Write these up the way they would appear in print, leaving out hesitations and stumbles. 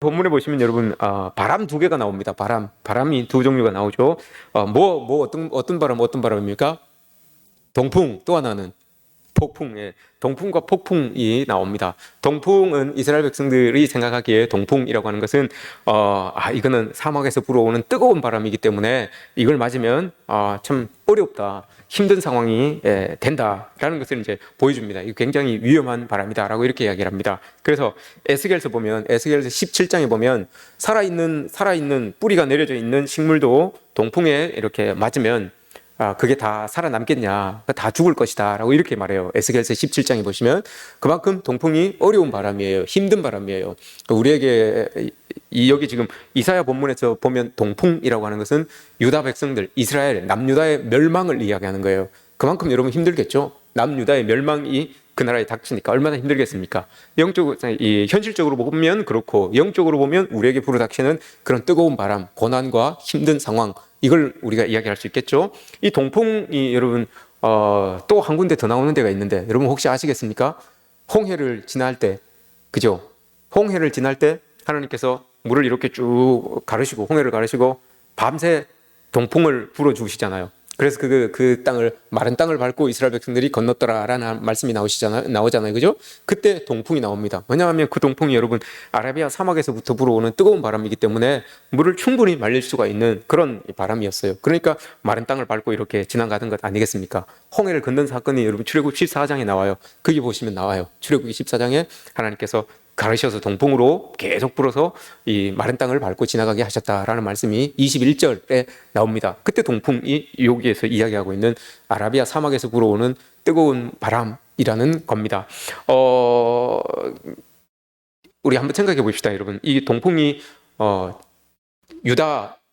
본문에 보시면 여러분 바람 두 개가 나옵니다. 바람이 두 종류가 나오죠. 어떤 바람입니까? 동풍, 또 하나는 폭풍. 예. 동풍과 폭풍이 나옵니다. 동풍은 이스라엘 백성들이 생각하기에 동풍이라고 하는 것은 이거는 사막에서 불어오는 뜨거운 바람이기 때문에 이걸 맞으면 참 어렵다, 힘든 상황이 된다라는 것을 이제 보여줍니다. 이거 굉장히 위험한 바람이다라고 이렇게 이야기를 합니다. 그래서 에스겔서 17장에 보면 살아있는 뿌리가 내려져 있는 식물도 동풍에 이렇게 맞으면 그게 다 살아남겠냐, 다 죽을 것이다 라고 이렇게 말해요. 에스겔서 17장에 보시면 그만큼 동풍이 어려운 바람이에요. 힘든 바람이에요. 우리에게 여기 지금 이사야 본문에서 보면 동풍이라고 하는 것은 유다 백성들, 이스라엘 남유다의 멸망을 이야기하는 거예요. 그만큼 여러분 힘들겠죠. 남유다의 멸망이 그 나라에 닥치니까 얼마나 힘들겠습니까? 현실적으로 보면 그렇고, 영적으로 보면 우리에게 불어닥치는 그런 뜨거운 바람, 고난과 힘든 상황, 이걸 우리가 이야기할 수 있겠죠. 이 동풍이 여러분 또 한 군데 더 나오는 데가 있는데, 여러분 혹시 아시겠습니까? 홍해를 지날 때, 그죠? 홍해를 지날 때 하나님께서 물을 이렇게 쭉 가르시고, 홍해를 가르시고 밤새 동풍을 불어주시잖아요. 그래서 그 땅을, 마른 땅을 밟고 이스라엘 백성들이 건넜더라라는 말씀이 나오잖아요. 그죠? 그때 동풍이 나옵니다. 왜냐하면 그 동풍이 여러분 아라비아 사막에서부터 불어오는 뜨거운 바람이기 때문에 물을 충분히 말릴 수가 있는 그런 바람이었어요. 그러니까 마른 땅을 밟고 이렇게 지나가던 것 아니겠습니까? 홍해를 건넌 사건이 여러분 출애굽 14장에 나와요. 거기 보시면 나와요. 출애굽 14장에 하나님께서 가르셔서 동풍으로 계속 불어서 이 마른 땅을 밟고 지나가게 하셨다라는 말씀이 21절에 나옵니다. 그때 동풍이 여기에서 이야기하고 있는 아라비아 사막에서 불어오는 뜨거운 바람이라는 겁니다. 우리 한번 생각해 봅시다, 여러분. 이 동풍이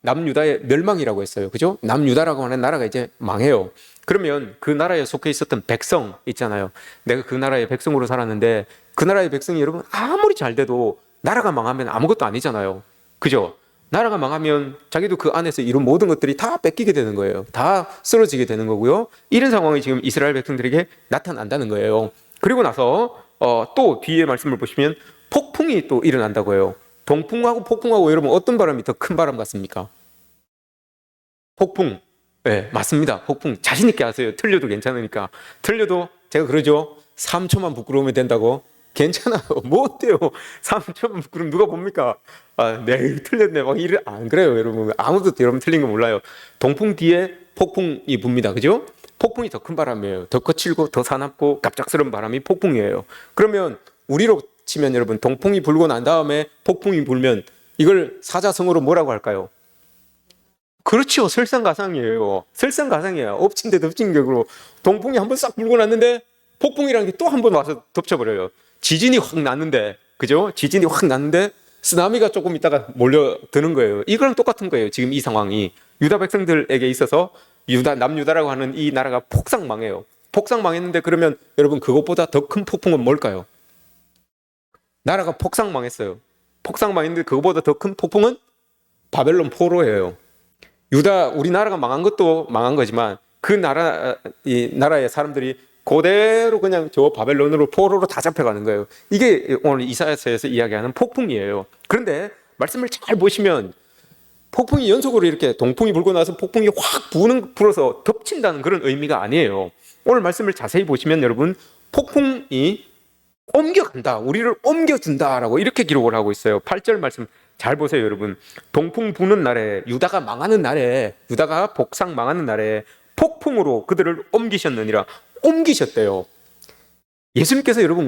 남유다의 멸망이라고 했어요. 그죠? 남유다라고 하는 나라가 이제 망해요. 그러면 그 나라에 속해 있었던 백성 있잖아요. 내가 그 나라의 백성으로 살았는데 그 나라의 백성이 여러분 아무리 잘 돼도 나라가 망하면 아무것도 아니잖아요. 그죠? 나라가 망하면 자기도 그 안에서 이룬 모든 것들이 다 뺏기게 되는 거예요. 다 쓰러지게 되는 거고요. 이런 상황이 지금 이스라엘 백성들에게 나타난다는 거예요. 그리고 나서 또 뒤에 말씀을 보시면 폭풍이 또 일어난다고 해요. 동풍하고 폭풍하고 여러분 어떤 바람이 더 큰 바람 같습니까? 폭풍. 네, 맞습니다. 폭풍. 자신 있게 하세요. 틀려도 괜찮으니까. 틀려도 제가 그러죠. 3초만 부끄러우면 된다고. 괜찮아요. 뭐 어때요? 3초만 부끄러우면 누가 봅니까? 네, 틀렸네. 막 이래. 안 그래요, 여러분. 아무도 여러분 틀린 거 몰라요. 동풍 뒤에 폭풍이 붑니다. 그죠? 폭풍이 더 큰 바람이에요. 더 거칠고 더 사납고 갑작스러운 바람이 폭풍이에요. 그러면 우리로 치면 여러분 동풍이 불고 난 다음에 폭풍이 불면 이걸 사자성어로 뭐라고 할까요? 그렇죠. 설상가상이에요. 설상가상이에요. 엎친 데 덮친 격으로 동풍이 한번 싹 불고 났는데 폭풍이라는 게 또 한 번 와서 덮쳐버려요. 지진이 확 났는데, 그죠? 지진이 확 났는데 쓰나미가 조금 있다가 몰려드는 거예요. 이거랑 똑같은 거예요. 지금 이 상황이 유다 백성들에게 있어서 남유다라고 하는 이 나라가 폭삭 망해요. 폭삭 망했는데 그러면 여러분 그것보다 더 큰 폭풍은 뭘까요? 나라가 폭삭 망했어요. 폭삭 망했는데 그것보다 더 큰 폭풍은 바벨론 포로예요. 우리나라가 망한 것도 망한 거지만 이 나라의 사람들이 그대로 그냥 저 바벨론으로 포로로 다 잡혀가는 거예요. 이게 오늘 이사야서에서 이야기하는 폭풍이에요. 그런데 말씀을 잘 보시면 폭풍이 연속으로 이렇게 동풍이 불고 나서 폭풍이 확 불어서 덮친다는 그런 의미가 아니에요. 오늘 말씀을 자세히 보시면 여러분 폭풍이 옮겨간다, 우리를 옮겨준다라고 이렇게 기록을 하고 있어요. 8절 말씀 잘 보세요, 여러분. 동풍 부는 날에, 유다가 망하는 날에, 유다가 복상 망하는 날에 폭풍으로 그들을 옮기셨느니라. 옮기셨대요. 예수님께서 여러분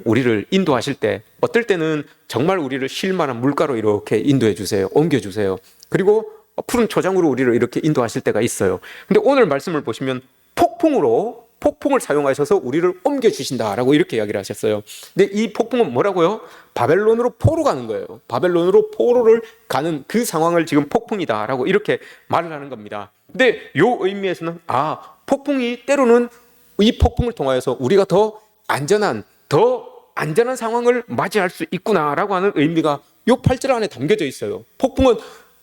우리를 인도하실 때 어떨 때는 정말 우리를 쉴만한 물가로 이렇게 인도해 주세요. 옮겨 주세요. 그리고 푸른 초장으로 우리를 이렇게 인도하실 때가 있어요. 근데 오늘 말씀을 보시면 폭풍을 사용하셔서 우리를 옮겨주신다라고 이렇게 이야기를 하셨어요. 근데 이 폭풍은 뭐라고요? 바벨론으로 포로 가는 거예요. 바벨론으로 포로를 가는 그 상황을 지금 폭풍이다라고 이렇게 말을 하는 겁니다. 근데 이 의미에서는 폭풍이 때로는 이 폭풍을 통하여서 우리가 더 안전한 상황을 맞이할 수 있구나라고 하는 의미가 이 8절 안에 담겨져 있어요. 폭풍은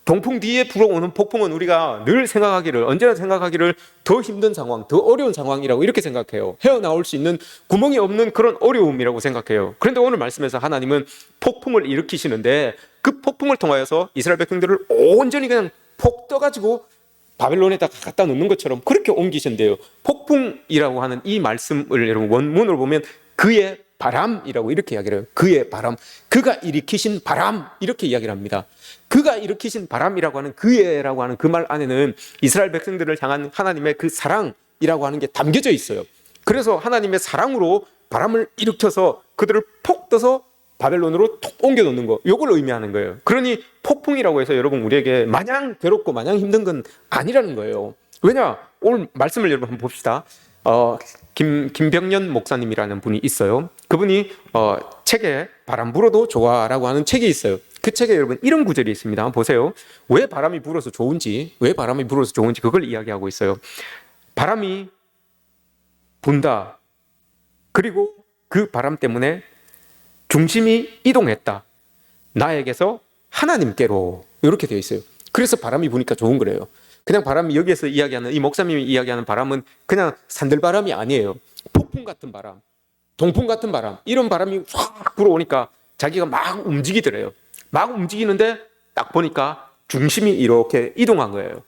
동풍 뒤에 불어오는 폭풍은 우리가 늘 생각하기를, 언제나 생각하기를 더 힘든 상황, 더 어려운 상황이라고 이렇게 생각해요. 헤어나올 수 있는 구멍이 없는 그런 어려움이라고 생각해요. 그런데 오늘 말씀에서 하나님은 폭풍을 일으키시는데 그 폭풍을 통하여서 이스라엘 백성들을 온전히 그냥 폭 떠가지고 바벨론에다 갖다 놓는 것처럼 그렇게 옮기신대요. 폭풍이라고 하는 이 말씀을 여러분 원문으로 보면 그의 바람이라고 이렇게 이야기를 해요. 그의 바람, 그가 일으키신 바람 이렇게 이야기를 합니다. 그가 일으키신 바람이라고 하는 그의라고 하는 그 말 안에는 이스라엘 백성들을 향한 하나님의 그 사랑이라고 하는 게 담겨져 있어요. 그래서 하나님의 사랑으로 바람을 일으켜서 그들을 폭 떠서 바벨론으로 톡 옮겨놓는 거, 이걸 의미하는 거예요. 그러니 폭풍이라고 해서 여러분 우리에게 마냥 괴롭고 마냥 힘든 건 아니라는 거예요. 왜냐? 오늘 말씀을 여러분 한번 봅시다. 김병년 목사님이라는 분이 있어요. 그분이 책에 바람 불어도 좋아라고 하는 책이 있어요. 그 책에 여러분 이런 구절이 있습니다. 한번 보세요. 왜 바람이 불어서 좋은지, 그걸 이야기하고 있어요. 바람이 분다. 그리고 그 바람 때문에 중심이 이동했다. 나에게서 하나님께로 이렇게 되어 있어요. 그래서 바람이 부니까 좋은 거래요. 그냥 바람이 여기에서 이야기하는 이 목사님이 이야기하는 바람은 그냥 산들바람이 아니에요. 폭풍 같은 바람, 동풍 같은 바람, 이런 바람이 확 불어오니까 자기가 막 움직이더래요. 막 움직이는데 딱 보니까 중심이 이렇게 이동한 거예요.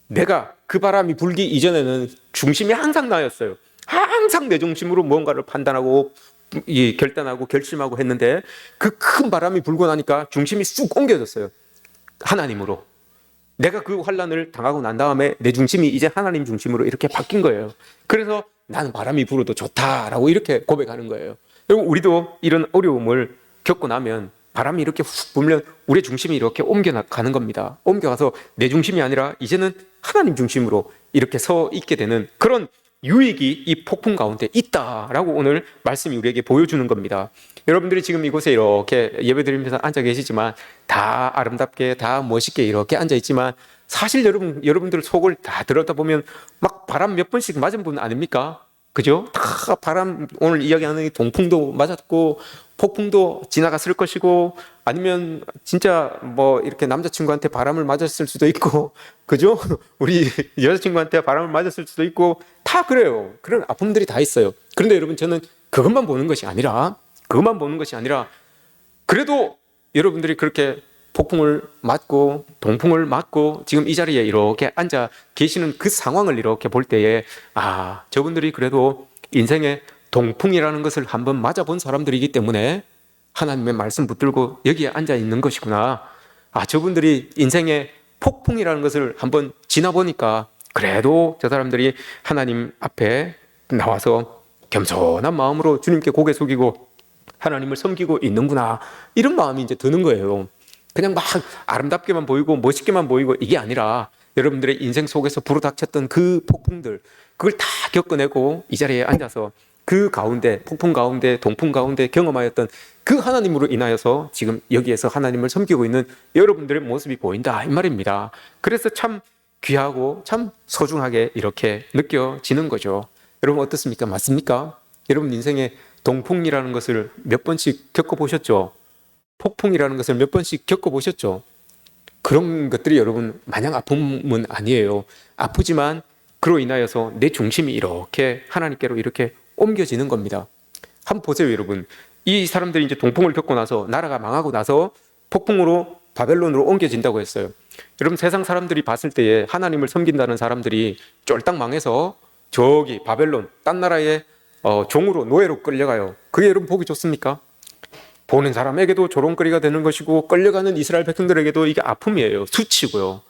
내가 그 바람이 불기 이전에는 중심이 항상 나였어요. 항상 내 중심으로 무언가를 판단하고 결단하고 결심하고 했는데 그 큰 바람이 불고 나니까 중심이 쑥 옮겨졌어요. 하나님으로. 내가 그 환란을 당하고 난 다음에 내 중심이 이제 하나님 중심으로 이렇게 바뀐 거예요. 그래서 나는 바람이 불어도 좋다라고 이렇게 고백하는 거예요. 여러분 우리도 이런 어려움을 겪고 나면 바람이 이렇게 훅 불면 우리의 중심이 이렇게 옮겨가는 겁니다. 옮겨가서 내 중심이 아니라 이제는 하나님 중심으로 이렇게 서 있게 되는 그런 유익이 이 폭풍 가운데 있다라고 오늘 말씀이 우리에게 보여주는 겁니다. 여러분들이 지금 이곳에 이렇게 예배드리면서 앉아 계시지만 다 아름답게 다 멋있게 이렇게 앉아 있지만 사실 여러분들 속을 다 들여다보면 막 바람 몇 번씩 맞은 분 아닙니까? 그죠? 다 바람, 오늘 이야기하는 동풍도 맞았고 폭풍도 지나갔을 것이고 아니면 진짜 뭐 이렇게 남자친구한테 바람을 맞았을 수도 있고 그죠? 우리 여자친구한테 바람을 맞았을 수도 있고 다 그래요. 그런 아픔들이 다 있어요. 그런데 여러분 저는 그것만 보는 것이 아니라 그래도 여러분들이 그렇게 폭풍을 맞고 동풍을 맞고 지금 이 자리에 이렇게 앉아 계시는 그 상황을 이렇게 볼 때에 저분들이 그래도 인생에 동풍이라는 것을 한번 맞아본 사람들이기 때문에 하나님의 말씀 붙들고 여기에 앉아 있는 것이구나. 저분들이 인생에 폭풍이라는 것을 한번 지나보니까 그래도 저 사람들이 하나님 앞에 나와서 겸손한 마음으로 주님께 고개 숙이고 하나님을 섬기고 있는구나. 이런 마음이 이제 드는 거예요. 그냥 막 아름답게만 보이고 멋있게만 보이고 이게 아니라 여러분들의 인생 속에서 불어닥쳤던 그 폭풍들, 그걸 다 겪어내고 이 자리에 앉아서 그 가운데, 폭풍 가운데, 동풍 가운데 경험하였던 그 하나님으로 인하여서 지금 여기에서 하나님을 섬기고 있는 여러분들의 모습이 보인다 이 말입니다. 그래서 참 귀하고 참 소중하게 이렇게 느껴지는 거죠. 여러분 어떻습니까? 맞습니까? 여러분 인생에 동풍이라는 것을 몇 번씩 겪어보셨죠? 폭풍이라는 것을 몇 번씩 겪어보셨죠? 그런 것들이 여러분 마냥 아픔은 아니에요. 아프지만 그로 인하여서 내 중심이 이렇게 하나님께로 이렇게 옮겨지는 겁니다. 한번 보세요, 여러분. 이 사람들이 이제 동풍을 겪고 나서 나라가 망하고 나서 폭풍으로 바벨론으로 옮겨진다고 했어요. 여러분 세상 사람들이 봤을 때에 하나님을 섬긴다는 사람들이 쫄딱 망해서 저기 바벨론 딴 나라에 종으로 노예로 끌려가요. 그게 여러분 보기 좋습니까? 보는 사람에게도 조롱거리가 되는 것이고 끌려가는 이스라엘 백성들에게도 이게 아픔이에요. 수치고요.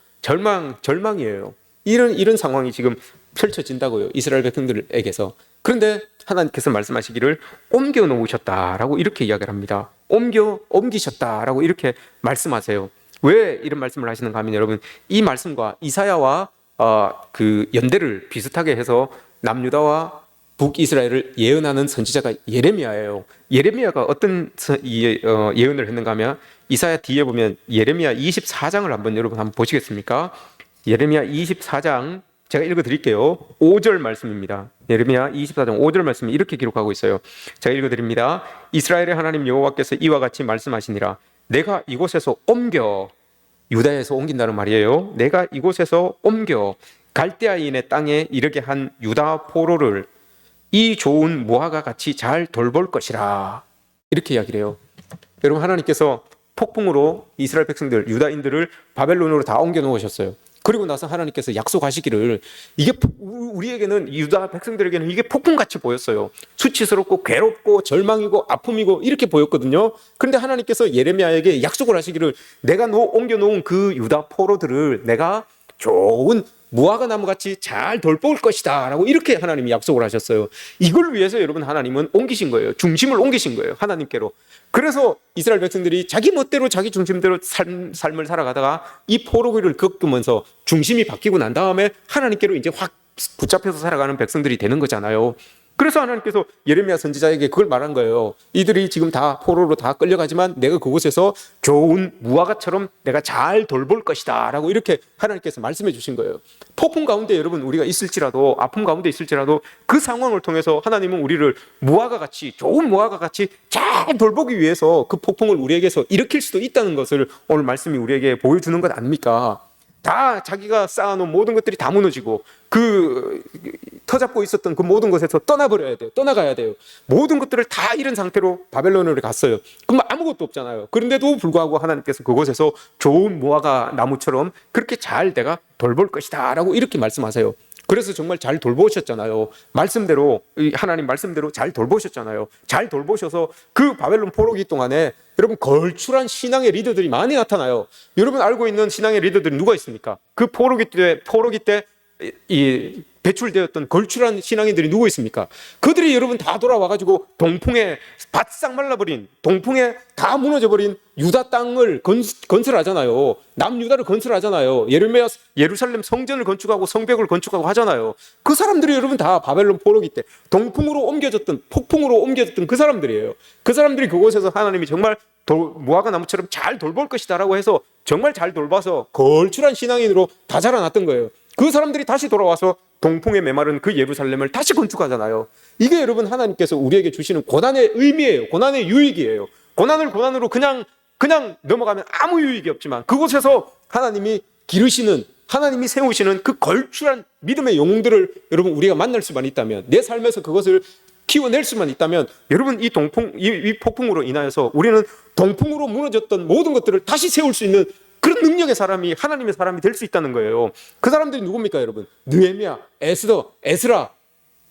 절망이에요. 이런 상황이 지금 펼쳐진다고요. 이스라엘 백성들에게서. 그런데 하나님께서 말씀하시기를 옮겨 놓으셨다라고 이렇게 이야기를 합니다. 옮기셨다라고 이렇게 말씀하세요. 왜 이런 말씀을 하시는가 하면 여러분 이 말씀과 이사야와 그 연대를 비슷하게 해서 남유다와 북이스라엘을 예언하는 선지자가 예레미야예요. 예레미야가 어떤 예언을 했는가 하면 이사야 뒤에 보면 예레미야 24장을 한번 보시겠습니까? 예레미야 24장 제가 읽어드릴게요. 5절 말씀입니다. 예레미야 24장 5절 말씀이 이렇게 기록하고 있어요. 제가 읽어드립니다. 이스라엘의 하나님 여호와께서 이와 같이 말씀하시니라. 내가 이곳에서 옮겨 유다에서 옮긴다는 말이에요. 내가 이곳에서 옮겨 갈대아인의 땅에 이르게 한 유다 포로를 이 좋은 무화과 같이 잘 돌볼 것이라. 이렇게 이야기를 해요. 여러분, 하나님께서 폭풍으로 이스라엘 백성들, 유다인들을 바벨론으로 다 옮겨 놓으셨어요. 그리고 나서 하나님께서 약속하시기를, 이게 우리에게는, 유다 백성들에게는 이게 폭풍같이 보였어요. 수치스럽고 괴롭고 절망이고 아픔이고 이렇게 보였거든요. 그런데 하나님께서 예레미야에게 약속을 하시기를, 내가 옮겨 놓은 그 유다 포로들을 내가 좋은 무화과 나무같이 잘 돌볼 것이다 라고 이렇게 하나님이 약속을 하셨어요. 이걸 위해서 여러분, 하나님은 옮기신 거예요. 중심을 옮기신 거예요, 하나님께로. 그래서 이스라엘 백성들이 자기 멋대로 자기 중심대로 삶을 살아가다가 이 포로기를 겪으면서 중심이 바뀌고 난 다음에 하나님께로 이제 확 붙잡혀서 살아가는 백성들이 되는 거잖아요. 그래서 하나님께서 예레미야 선지자에게 그걸 말한 거예요. 이들이 지금 다 포로로 다 끌려가지만 내가 그곳에서 좋은 무화과처럼 내가 잘 돌볼 것이다 라고 이렇게 하나님께서 말씀해 주신 거예요. 폭풍 가운데 여러분 우리가 있을지라도, 아픔 가운데 있을지라도 그 상황을 통해서 하나님은 우리를 무화과같이, 좋은 무화과같이 잘 돌보기 위해서 그 폭풍을 우리에게서 일으킬 수도 있다는 것을 오늘 말씀이 우리에게 보여주는 것 아닙니까? 다 자기가 쌓아놓은 모든 것들이 다 무너지고 그 터잡고 있었던 그 모든 것에서 떠나버려야 돼요. 떠나가야 돼요. 모든 것들을 다 잃은 상태로 바벨론으로 갔어요. 그럼 아무것도 없잖아요. 그런데도 불구하고 하나님께서 그곳에서 좋은 무화과 나무처럼 그렇게 잘 내가 돌볼 것이다 라고 이렇게 말씀하세요. 그래서 정말 잘 돌보셨잖아요. 말씀대로, 하나님 말씀대로 잘 돌보셨잖아요. 잘 돌보셔서 그 바벨론 포로기 동안에 여러분 걸출한 신앙의 리더들이 많이 나타나요. 여러분 알고 있는 신앙의 리더들이 누가 있습니까? 그 포로기 때 이 배출되었던 걸출한 신앙인들이 누구 있습니까? 그들이 여러분 다 돌아와가지고 동풍에 바싹 말라버린, 동풍에 다 무너져버린 유다 땅을 건설하잖아요. 남유다를 건설하잖아요. 예루살렘 성전을 건축하고 성벽을 건축하고 하잖아요. 그 사람들이 여러분 다 바벨론 포로기 때 동풍으로 옮겨졌던, 폭풍으로 옮겨졌던 그 사람들이에요. 그 사람들이 그곳에서 하나님이 정말 무화과 나무처럼 잘 돌볼 것이다 라고 해서 정말 잘 돌봐서 걸출한 신앙인으로 다 자라났던 거예요. 그 사람들이 다시 돌아와서 동풍에 메마른 그 예루살렘을 다시 건축하잖아요. 이게 여러분 하나님께서 우리에게 주시는 고난의 의미예요. 고난의 유익이에요. 고난으로 그냥 넘어가면 아무 유익이 없지만 그곳에서 하나님이 기르시는, 하나님이 세우시는 그 걸출한 믿음의 영웅들을 여러분 우리가 만날 수만 있다면, 내 삶에서 그것을 키워낼 수만 있다면, 여러분 이 폭풍으로 인하여서 우리는 동풍으로 무너졌던 모든 것들을 다시 세울 수 있는 그런 능력의 사람이, 하나님의 사람이 될 수 있다는 거예요. 그 사람들이 누굽니까 여러분? 느헤미야, 에스라,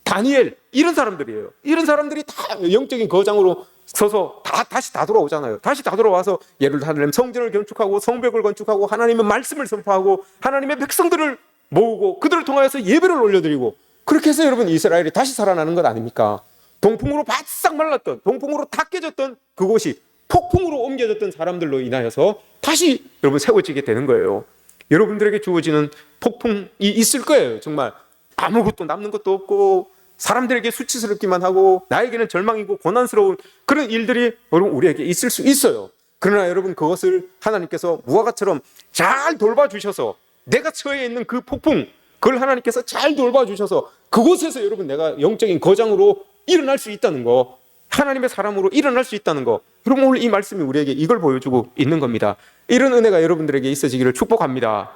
다니엘, 이런 사람들이에요. 이런 사람들이 다 영적인 거장으로 서서 다시 돌아오잖아요. 다시 다 돌아와서 예루살렘 성전을 건축하고 성벽을 건축하고 하나님의 말씀을 선포하고 하나님의 백성들을 모으고 그들을 통하여서 예배를 올려드리고, 그렇게 해서 여러분 이스라엘이 다시 살아나는 것 아닙니까? 동풍으로 바싹 말랐던, 동풍으로 다 깨졌던 그곳이 폭풍으로 옮겨졌던 사람들로 인하여서 다시 여러분 세워지게 되는 거예요. 여러분들에게 주어지는 폭풍이 있을 거예요. 정말 아무것도 남는 것도 없고 사람들에게 수치스럽기만 하고 나에게는 절망이고 고난스러운 그런 일들이 여러분 우리에게 있을 수 있어요. 그러나 여러분 그것을 하나님께서 무화과처럼 잘 돌봐주셔서, 내가 처해 있는 그 폭풍, 그걸 하나님께서 잘 돌봐주셔서 그곳에서 여러분 내가 영적인 거장으로 일어날 수 있다는 거, 하나님의 사람으로 일어날 수 있다는 거, 여러분 오늘 이 말씀이 우리에게 이걸 보여주고 있는 겁니다. 이런 은혜가 여러분들에게 있어지기를 축복합니다.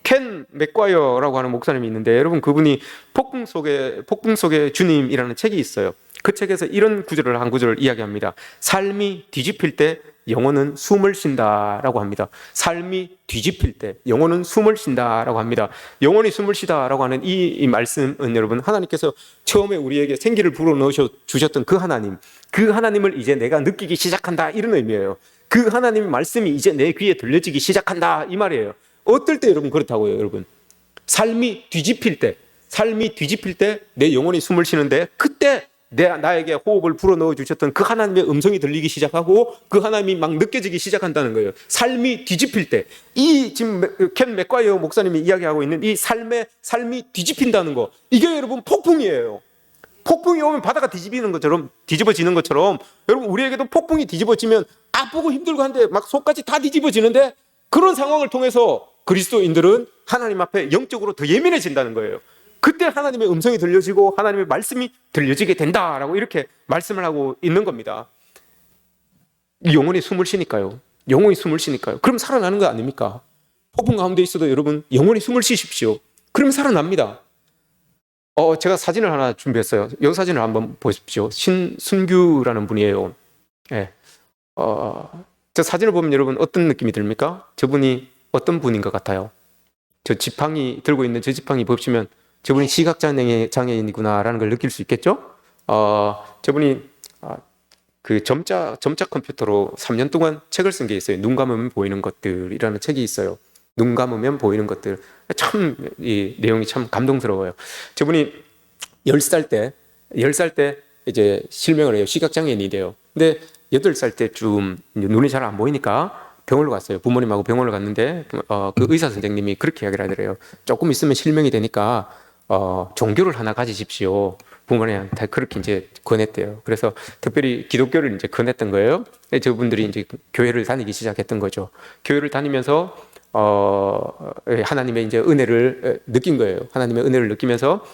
켄 맥과이어라고 하는 목사님이 있는데, 여러분 그분이 폭풍 속의 주님이라는 책이 있어요. 그 책에서 이런 구절을 한 구절을 이야기합니다. 삶이 뒤집힐 때 영혼은 숨을 쉰다라고 합니다. 삶이 뒤집힐 때 영혼은 숨을 쉰다라고 합니다. 영혼이 숨을 쉬다라고 하는 이 말씀은 여러분 하나님께서 처음에 우리에게 생기를 불어넣어 주셨던 그 하나님을 이제 내가 느끼기 시작한다, 이런 의미예요. 그 하나님의 말씀이 이제 내 귀에 들려지기 시작한다, 이 말이에요. 어떨 때 여러분 그렇다고요. 여러분 삶이 뒤집힐 때 내 영혼이 숨을 쉬는데, 그때 나에게 호흡을 불어넣어 주셨던 그 하나님의 음성이 들리기 시작하고 그 하나님이 막 느껴지기 시작한다는 거예요. 삶이 뒤집힐 때, 이 지금 켄 맥과이어 목사님이 이야기하고 있는 이 삶이 뒤집힌다는 거, 이게 여러분 폭풍이에요. 폭풍이 오면 바다가 뒤집어지는 것처럼 여러분 우리에게도 폭풍이 뒤집어지면 아프고 힘들고 한데 막 속까지 다 뒤집어지는데, 그런 상황을 통해서 그리스도인들은 하나님 앞에 영적으로 더 예민해진다는 거예요. 그때 하나님의 음성이 들려지고 하나님의 말씀이 들려지게 된다라고 이렇게 말씀을 하고 있는 겁니다. 영혼이 숨을 쉬니까요. 그럼 살아나는 거 아닙니까? 폭풍 가운데 있어도 여러분 영원히 숨을 쉬십시오. 그러면 살아납니다. 제가 사진을 하나 준비했어요. 이 사진을 한번 보십시오. 신순규라는 분이에요. 예. 저 사진을 보면 여러분 어떤 느낌이 듭니까? 저분이 어떤 분인 것 같아요? 저 지팡이 들고 있는 저 지팡이 보시면 저분이 시각장애인이구나라는 걸 느낄 수 있겠죠? 저분이 그 점자 컴퓨터로 3년 동안 책을 쓴 게 있어요. 눈 감으면 보이는 것들이라는 책이 있어요. 눈 감으면 보이는 것들. 참 이 내용이 참 감동스러워요. 저분이 10살 때 이제 실명을 해요. 시각장애인이 돼요. 근데 8살 때쯤 눈이 잘 안 보이니까 병원을 갔어요. 부모님하고 병원을 갔는데 그 의사 선생님이 그렇게 이야기를 하더래요. 조금 있으면 실명이 되니까 종교를 하나 가지십시오. 부모님한테 그렇게 이제 권했대요. 그래서 특별히 기독교를 이제 권했던 거예요. 저분들이 이제 교회를 다니기 시작했던 거죠. 교회를 다니면서 하나님의 이제 은혜를 느낀 거예요. 하나님의 은혜를 느끼면서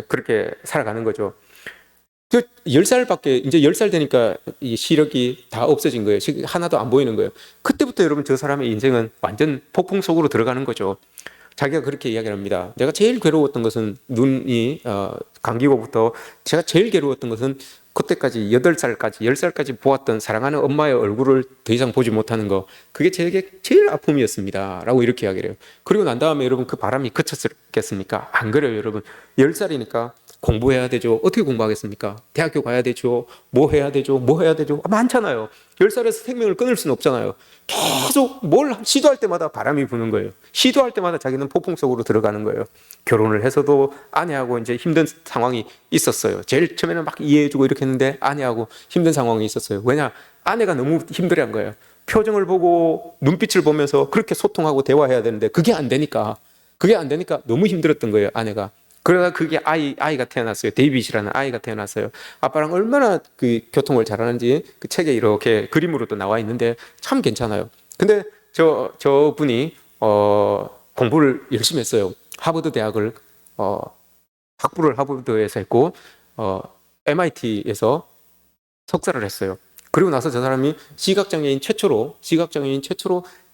그렇게 살아가는 거죠. 그 10살밖에 이제 10살 되니까 이 시력이 다 없어진 거예요. 하나도 안 보이는 거예요. 그때부터 여러분 저 사람의 인생은 완전 폭풍 속으로 들어가는 거죠. 자기가 그렇게 이야기를 합니다. 내가 제일 괴로웠던 것은 눈이 감기고부터 제가 제일 괴로웠던 것은 그때까지 8살까지 10살까지 보았던 사랑하는 엄마의 얼굴을 더 이상 보지 못하는 거, 그게 제게 제일 아픔이었습니다 라고 이렇게 이야기를 해요. 그리고 난 다음에 여러분 그 바람이 그쳤겠습니까? 안 그래요. 여러분 10살이니까 공부해야 되죠. 어떻게 공부하겠습니까? 대학교 가야 되죠. 뭐 해야 되죠. 많잖아요. 10살에서 생명을 끊을 수는 없잖아요. 계속 뭘 시도할 때마다 바람이 부는 거예요. 시도할 때마다 자기는 폭풍 속으로 들어가는 거예요. 결혼을 해서도 아내하고 이제 힘든 상황이 있었어요. 제일 처음에는 막 이해해주고 이렇게 했는데 아내하고 힘든 상황이 있었어요. 왜냐? 아내가 너무 힘들어한 거예요. 표정을 보고 눈빛을 보면서 그렇게 소통하고 대화해야 되는데 그게 안 되니까 너무 힘들었던 거예요. 아내가. 그러다 그게 아이가 태어났어요. 데이빗이라는 아이가 태어났어요. 아빠랑 얼마나 그 교통을 잘하는지 그 책에 이렇게 그림으로도 나와 있는데 참 괜찮아요. 근데 저 분이 공부를 열심히 했어요. 하버드 대학을 학부를 하버드에서 했고 MIT에서 석사를 했어요. 그리고 나서 저 사람이 시각장애인 최초로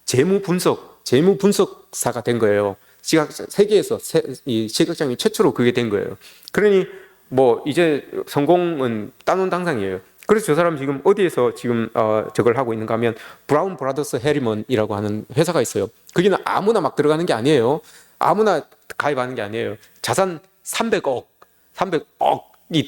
재무 분석사가 된 거예요. 세계에서 이 시각장애인 최초로 그게 된 거예요. 그러니 뭐 이제 성공은 따놓은 당상이에요. 그래서 저 사람 지금 어디에서 지금 저걸 하고 있는가 하면 브라운 브라더스 해리먼이라고 하는 회사가 있어요. 거기는 아무나 막 들어가는 게 아니에요. 아무나 가입하는 게 아니에요. 자산 300억이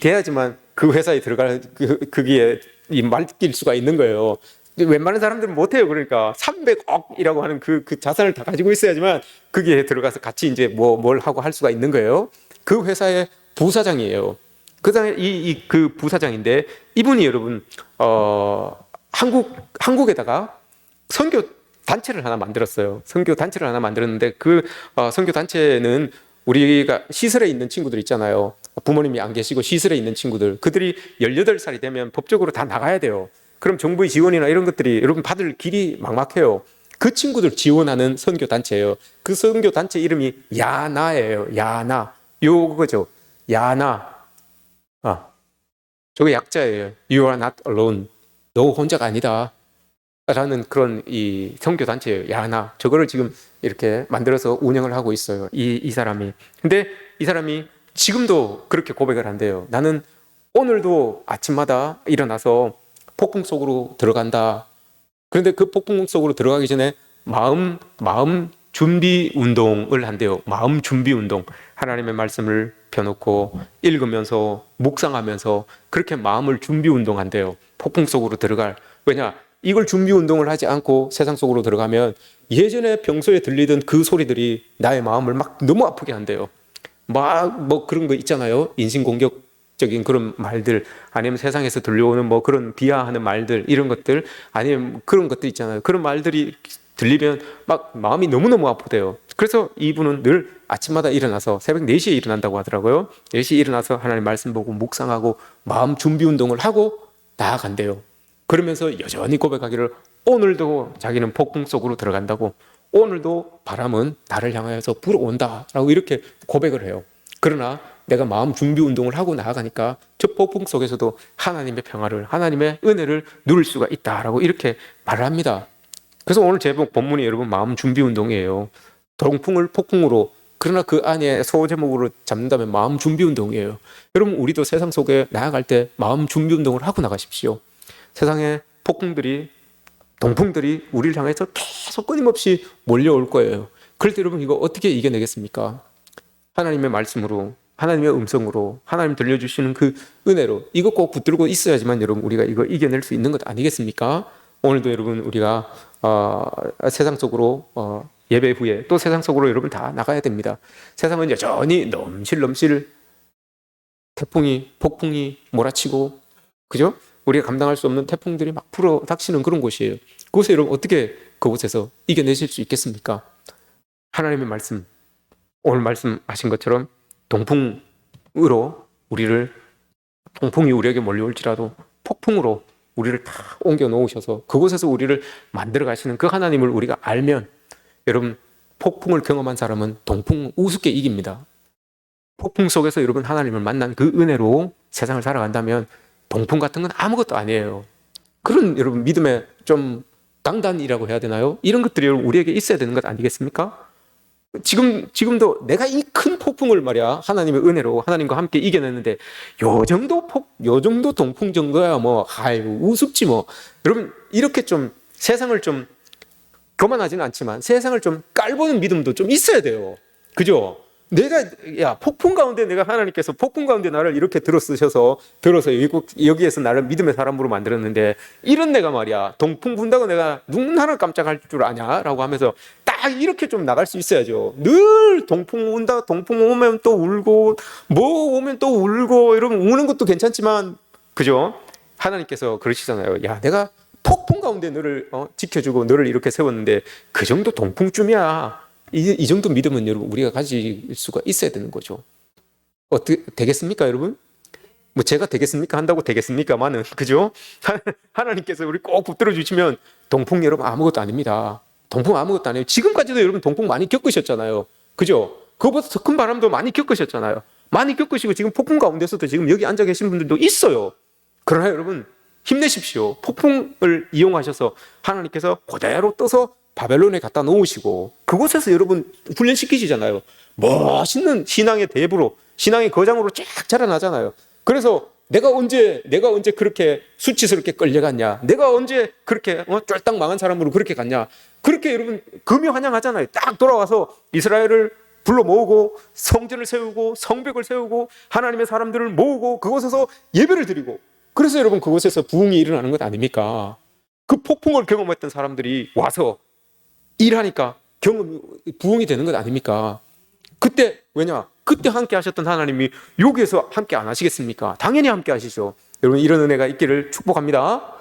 돼야지만 그 회사에 들어갈 거기에 맡길 수가 있는 거예요. 웬만한 사람들은 못해요. 그러니까 300억이라고 하는 그 자산을 다 가지고 있어야지만 거기에 들어가서 같이 이제 뭘 하고 할 수가 있는 거예요. 그 회사의 부사장이에요. 그 부사장인데 이분이 여러분 한국에다가 선교 단체를 하나 만들었어요. 선교 단체를 하나 만들었는데 그 선교 단체는 우리가 시설에 있는 친구들 있잖아요. 부모님이 안 계시고 시설에 있는 친구들, 그들이 18살이 되면 법적으로 다 나가야 돼요. 그럼 정부의 지원이나 이런 것들이 여러분 받을 길이 막막해요. 그 친구들 지원하는 선교 단체예요. 그 선교 단체 이름이 야나예요. 야나. 요거죠. 야나. 저게 약자예요. You are not alone. 너 혼자가 아니다. 라는 그런 이 선교 단체예요. 야나. 저거를 지금 이렇게 만들어서 운영을 하고 있어요. 이 사람이. 근데 이 사람이 지금도 그렇게 고백을 한대요. 나는 오늘도 아침마다 일어나서 폭풍 속으로 들어간다. 그런데 그 폭풍 속으로 들어가기 전에 마음 준비 운동을 한대요. 마음 준비 운동. 하나님의 말씀을 펴놓고 읽으면서 묵상하면서 그렇게 마음을 준비 운동한대요. 폭풍 속으로 들어갈. 왜냐? 이걸 준비 운동을 하지 않고 세상 속으로 들어가면 예전에 평소에 들리던 그 소리들이 나의 마음을 막 너무 아프게 한대요. 막 뭐 그런 거 있잖아요. 인신공격적인 그런 말들, 아니면 세상에서 들려오는 뭐 그런 비하하는 말들, 이런 것들, 아니면 그런 것들 있잖아요. 그런 말들이 들리면 막 마음이 너무너무 아프대요. 그래서 이분은 늘 아침마다 일어나서 새벽 4시에 일어난다고 하더라고요. 4시에 일어나서 하나님 말씀 보고 묵상하고 마음 준비 운동을 하고 나아간대요. 그러면서 여전히 고백하기를 오늘도 자기는 폭풍 속으로 들어간다고, 오늘도 바람은 나를 향하여서 불어온다 라고 이렇게 고백을 해요. 그러나 내가 마음 준비 운동을 하고 나아가니까 저 폭풍 속에서도 하나님의 평화를, 하나님의 은혜를 누릴 수가 있다라고 이렇게 말을 합니다. 그래서 오늘 제목 본문이 여러분 마음 준비 운동이에요. 동풍을 폭풍으로, 그러나 그 안에 소제목으로 잡는다면 마음 준비 운동이에요. 여러분 우리도 세상 속에 나아갈 때 마음 준비 운동을 하고 나가십시오. 세상에 폭풍들이, 동풍들이 우리를 향해서 계속 끊임없이 몰려올 거예요. 그럴 때 여러분 이거 어떻게 이겨내겠습니까? 하나님의 말씀으로, 하나님의 음성으로, 하나님 들려주시는 그 은혜로 이거 꼭 붙들고 있어야지만 여러분 우리가 이거 이겨낼 수 있는 것 아니겠습니까? 오늘도 여러분 우리가 세상 속으로 예배 후에 또 세상 속으로 여러분 다 나가야 됩니다. 세상은 여전히 넘실넘실 태풍이, 폭풍이 몰아치고, 그죠? 우리가 감당할 수 없는 태풍들이 막 불어 닥치는 그런 곳이에요. 그곳에 여러분 어떻게 그곳에서 이겨내실 수 있겠습니까? 하나님의 말씀, 오늘 말씀하신 것처럼 동풍으로 우리를, 동풍이 우리에게 몰려올지라도 폭풍으로 우리를 다 옮겨 놓으셔서 그곳에서 우리를 만들어 가시는 그 하나님을 우리가 알면 여러분 폭풍을 경험한 사람은 동풍 우습게 이깁니다. 폭풍 속에서 여러분 하나님을 만난 그 은혜로 세상을 살아간다면 동풍 같은 건 아무것도 아니에요. 그런 여러분 믿음의 좀 강단이라고 해야 되나요? 이런 것들이 여러분 우리에게 있어야 되는 것 아니겠습니까? 지금도 내가 이 큰 폭풍을 말이야 하나님의 은혜로 하나님과 함께 이겨냈는데 요 정도 동풍 정도야 뭐 아이고 우습지 뭐. 여러분 이렇게 좀 세상을 좀 교만하지는 않지만 세상을 좀 깔보는 믿음도 좀 있어야 돼요. 그죠? 폭풍 가운데 내가 하나님께서 폭풍 가운데 나를 이렇게 들어서 여기에서 나를 믿음의 사람으로 만들었는데 이런 내가 말이야 동풍 분다고 내가 눈 하나 깜짝할 줄 아냐? 라고 하면서 딱 이렇게 좀 나갈 수 있어야죠. 늘 동풍 온다, 동풍 오면 또 울고 뭐 오면 또 울고, 여러분 우는 것도 괜찮지만 그죠? 하나님께서 그러시잖아요. 야, 내가 폭풍 가운데 너를 지켜주고 너를 이렇게 세웠는데 그 정도 동풍쯤이야. 이 정도 믿음은 여러분 우리가 가질 수가 있어야 되는 거죠. 어떻게 되겠습니까, 여러분? 뭐 제가 되겠습니까? 한다고 되겠습니까만은, 그죠? 하나님께서 우리 꼭 붙들어 주시면 동풍 여러분 아무것도 아닙니다. 동풍 아무것도 아니에요. 지금까지도 여러분 동풍 많이 겪으셨잖아요. 그죠? 그거보다 더 큰 바람도 많이 겪으셨잖아요. 많이 겪으시고 지금 폭풍 가운데서도 지금 여기 앉아 계신 분들도 있어요. 그러나 여러분 힘내십시오. 폭풍을 이용하셔서 하나님께서 그대로 떠서 바벨론에 갖다 놓으시고 그곳에서 여러분 훈련시키시잖아요. 멋있는 신앙의 대부로, 신앙의 거장으로 쫙 자라나잖아요. 그래서 내가 언제 그렇게 수치스럽게 끌려갔냐? 내가 언제 그렇게 쫄딱 망한 사람으로 그렇게 갔냐? 그렇게 여러분 금요환영하잖아요. 딱 돌아와서 이스라엘을 불러 모으고 성전을 세우고 성벽을 세우고 하나님의 사람들을 모으고 그곳에서 예배를 드리고, 그래서 여러분 그곳에서 부흥이 일어나는 것 아닙니까? 그 폭풍을 경험했던 사람들이 와서 일하니까 부흥이 되는 것 아닙니까? 그때 왜냐? 그때 함께 하셨던 하나님이 여기에서 함께 안 하시겠습니까? 당연히 함께 하시죠. 여러분 이런 은혜가 있기를 축복합니다.